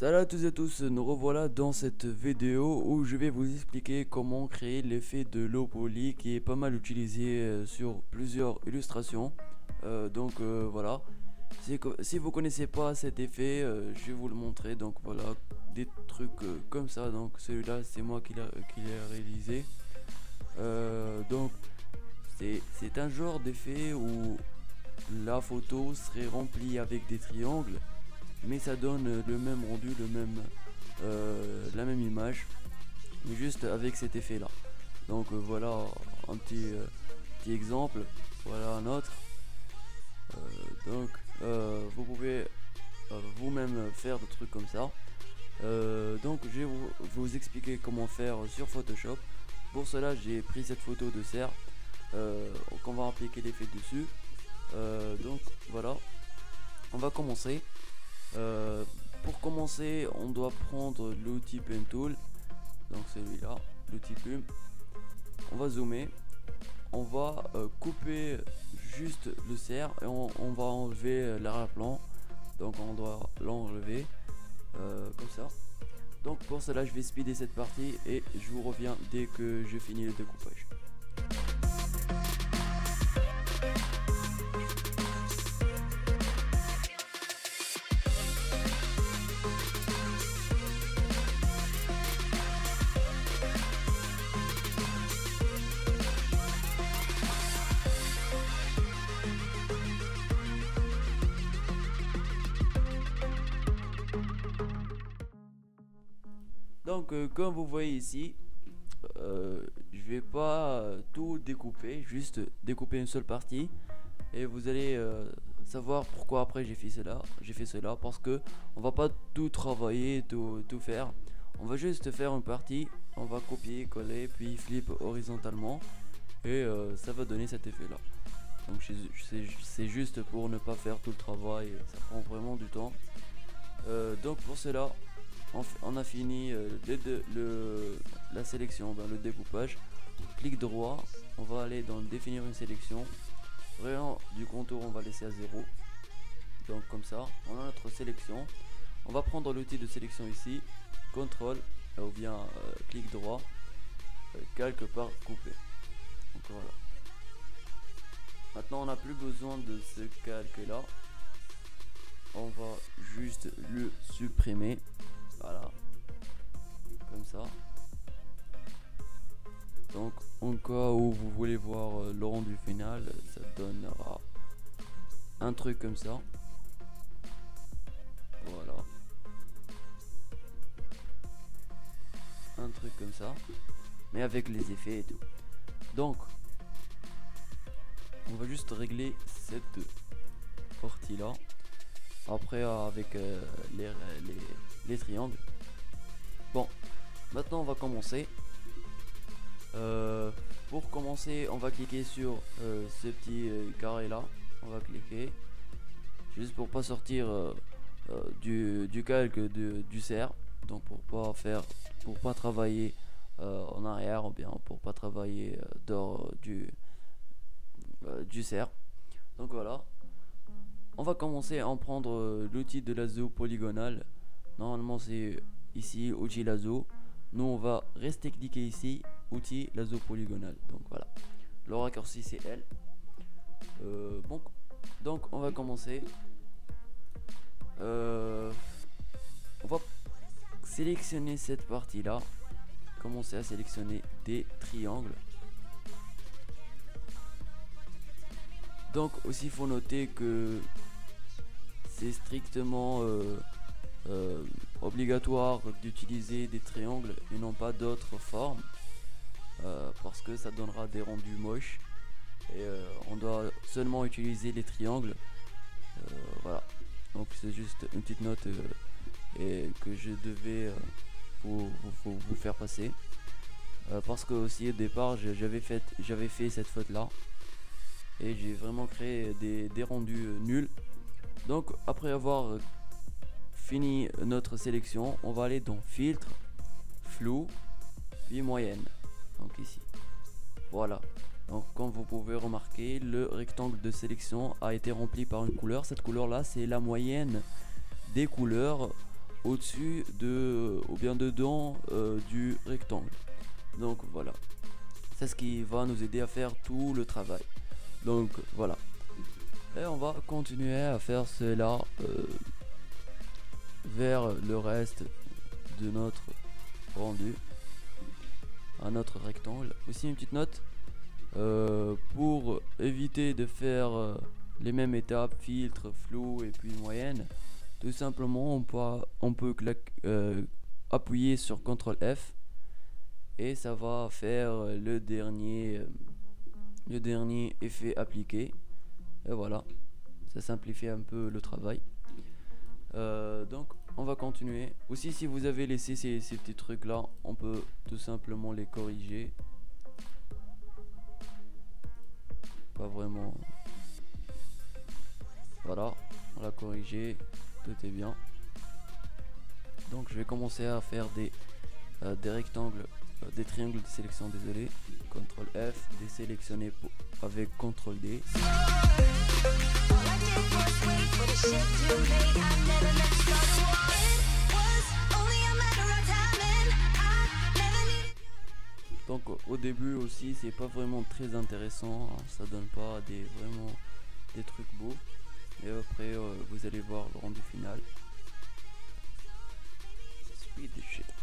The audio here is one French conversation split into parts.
Salut à tous et tous, nous revoilà dans cette vidéo où je vais vous expliquer comment créer l'effet de low poly qui est pas mal utilisé sur plusieurs illustrations. Voilà, si vous connaissez pas cet effet, je vais vous le montrer. Donc voilà, des trucs comme ça. Donc celui-là c'est moi qui l'ai réalisé. Donc c'est un genre d'effet où la photo serait remplie avec des triangles, mais ça donne le même rendu, la même image, mais juste avec cet effet là. Donc voilà un petit exemple. Voilà un autre. Vous pouvez vous-même faire des trucs comme ça. Donc je vais vous expliquer comment faire sur Photoshop. Pour cela j'ai pris cette photo de cerf qu'on va appliquer l'effet dessus. Donc voilà, on va commencer. Pour commencer, on doit prendre l'outil Pen Tool, donc celui-là, l'outil plume. On va zoomer, on va couper juste le cerf et on va enlever l'arrière-plan. Donc on doit l'enlever comme ça. Donc pour cela, je vais speeder cette partie et je vous reviens dès que je finis le découpage. Donc comme vous voyez ici, je vais pas tout découper, juste découper une seule partie et vous allez savoir pourquoi après j'ai fait cela parce que on va pas tout travailler, tout faire. On va juste faire une partie, on va copier, coller, puis flip horizontalement et ça va donner cet effet là. Donc c'est juste pour ne pas faire tout le travail, ça prend vraiment du temps. Donc pour cela on a fini la sélection, le découpage. Clic droit, on va aller dans définir une sélection. Rayon du contour on va laisser à 0. Donc comme ça on a notre sélection. On va prendre l'outil de sélection ici, CTRL ou bien clic droit, calque par couper. Donc voilà. Maintenant on n'a plus besoin de ce calque là. On va juste le supprimer. Voilà, comme ça. Donc en cas où vous voulez voir le rendu final, ça donnera un truc comme ça. Voilà, un truc comme ça, mais avec les effets et tout. Donc on va juste régler cette partie là. Après avec les triangles. Bon, maintenant on va commencer. Pour commencer, on va cliquer sur ce petit carré là. On va cliquer juste pour pas sortir du calque du cerf. Donc pour pas travailler en arrière ou bien pour pas travailler dehors du cerf. Donc voilà. On va commencer à en prendre l'outil de lasso polygonal. Normalement c'est ici outil lasso. Nous on va rester cliquer ici outil lasso polygonal. Donc voilà, le raccourci c'est L. Bon, donc on va commencer. On va sélectionner cette partie là. Commencer à sélectionner des triangles. Donc aussi il faut noter que c'est strictement obligatoire d'utiliser des triangles et non pas d'autres formes parce que ça donnera des rendus moches et on doit seulement utiliser les triangles. Voilà, donc c'est juste une petite note et que je devais vous faire passer parce que aussi au départ j'avais fait cette faute là et j'ai vraiment créé des rendus nuls. Donc après avoir fini notre sélection, on va aller dans filtre, flou, puis moyenne. Donc ici, voilà. Donc comme vous pouvez remarquer, le rectangle de sélection a été rempli par une couleur. Cette couleur là c'est la moyenne des couleurs au-dessus de ou bien dedans du rectangle. Donc voilà, c'est ce qui va nous aider à faire tout le travail. Donc voilà, et on va continuer à faire cela vers le reste de notre rendu, à notre rectangle. Aussi une petite note, pour éviter de faire les mêmes étapes, filtre, flou et puis moyenne, tout simplement on peut appuyer sur CTRL F et ça va faire le dernier effet appliqué. Et voilà, ça simplifie un peu le travail. Donc on va continuer. Aussi, si vous avez laissé ces petits trucs là, on peut tout simplement les corriger. Pas vraiment. Voilà, on l'a corrigé, tout est bien. Donc je vais commencer à faire des rectangles, des triangles de sélection, désolé. CTRL F, désélectionner avec CTRL D. Donc au début aussi c'est pas vraiment très intéressant, hein, ça donne pas vraiment des trucs beaux. Et après vous allez voir le rendu final. Speed the shit up.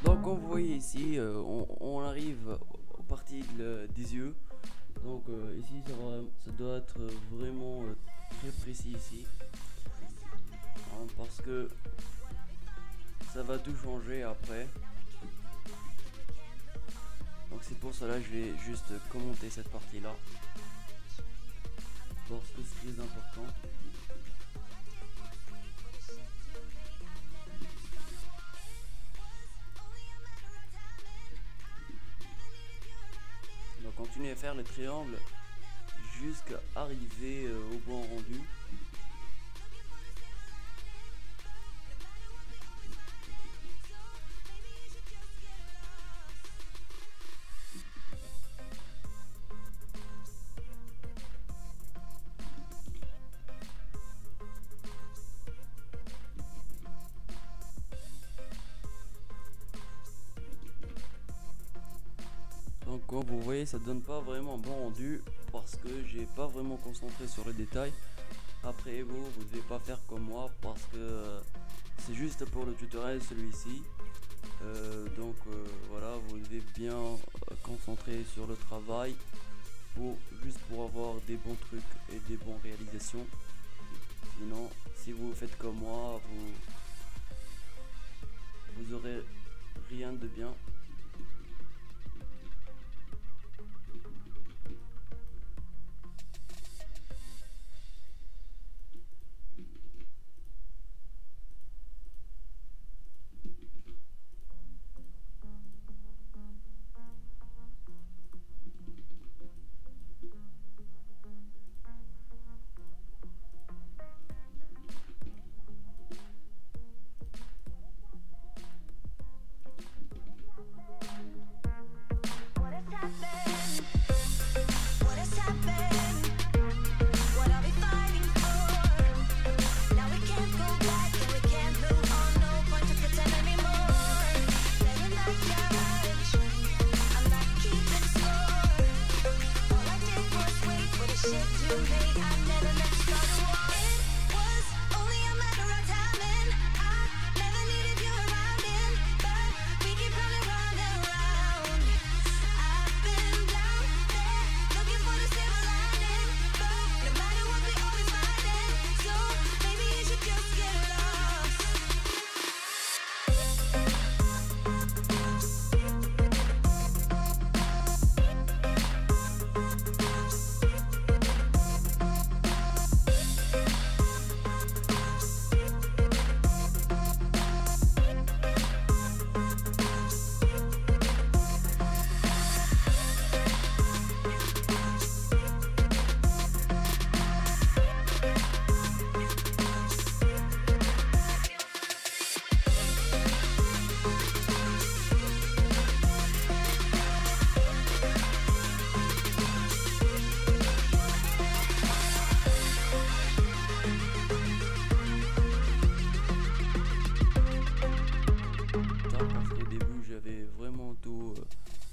Donc comme vous voyez ici, on arrive aux parties des yeux. Donc ici ça doit être vraiment très précis ici, hein, parce que ça va tout changer après. Donc c'est pour cela que je vais juste commenter cette partie là, parce que c'est très important. Donc continuer à faire le triangle jusqu'à arriver au bon rendu. Donc comme vous voyez, ça donne pas vraiment un bon rendu parce que j'ai pas vraiment concentré sur les détails. Après vous devez pas faire comme moi parce que c'est juste pour le tutoriel celui-ci. Donc voilà, vous devez bien concentrer sur le travail juste pour avoir des bons trucs et des bonnes réalisations. Sinon, si vous faites comme moi, vous aurez rien de bien.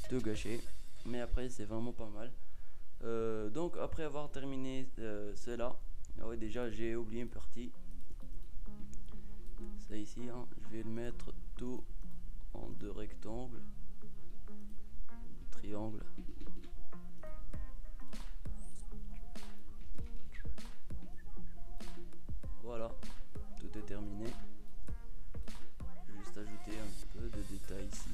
Tout gâché, mais après c'est vraiment pas mal. Donc après avoir terminé cela, ah ouais, déjà j'ai oublié une partie, ça ici, hein, je vais le mettre tout en deux rectangles, triangles. Voilà, tout est terminé. Juste ajouter un peu de détails ici.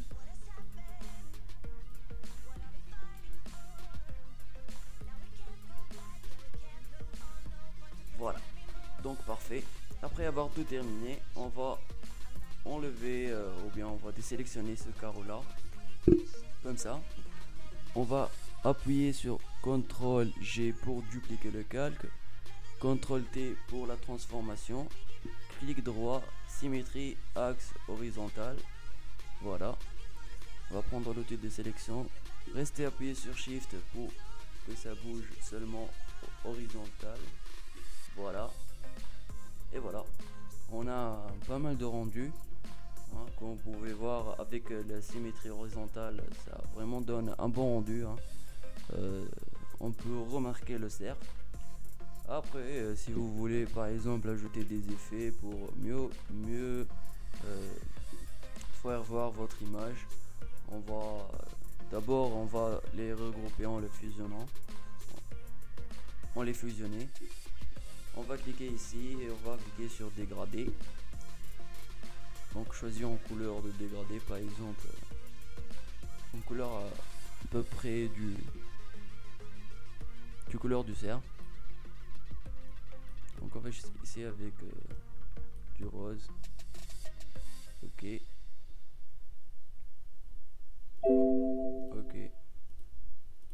Voilà, donc parfait. Après avoir tout terminé, on va enlever ou bien on va désélectionner ce carreau là, comme ça. On va appuyer sur CTRL G pour dupliquer le calque, CTRL T pour la transformation, clic droit, symétrie, axe horizontal. Voilà, on va prendre l'outil de sélection, restez appuyé sur Shift pour que ça bouge seulement horizontal. Voilà, et voilà, on a pas mal de rendu, hein, comme vous pouvez voir avec la symétrie horizontale, ça vraiment donne un bon rendu, hein. On peut remarquer le cercle. Après, si vous voulez par exemple ajouter des effets pour mieux faire voir votre image, d'abord on va les regrouper en les fusionnant, on va cliquer ici et on va cliquer sur dégradé. Donc choisissons en couleur de dégradé, par exemple une couleur à peu près du couleur du cerf. Donc on va ici avec du rose. Ok. Ok.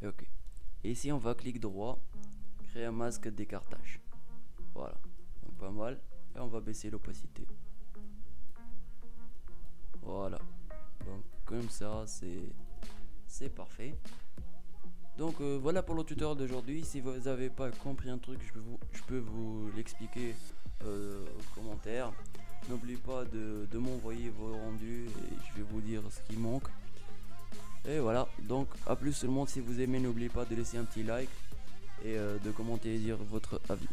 Et ok. Et ici on va clic droit, créer un masque d'écartage. Voilà, donc pas mal. Et on va baisser l'opacité. Voilà, donc comme ça c'est parfait. Donc voilà pour le tutoriel d'aujourd'hui. Si vous n'avez pas compris un truc, je peux vous l'expliquer aux commentaires. N'oubliez pas de m'envoyer vos rendus et je vais vous dire ce qui manque. Et voilà, donc à plus tout le monde. Si vous aimez, n'oubliez pas de laisser un petit like et de commenter et dire votre avis.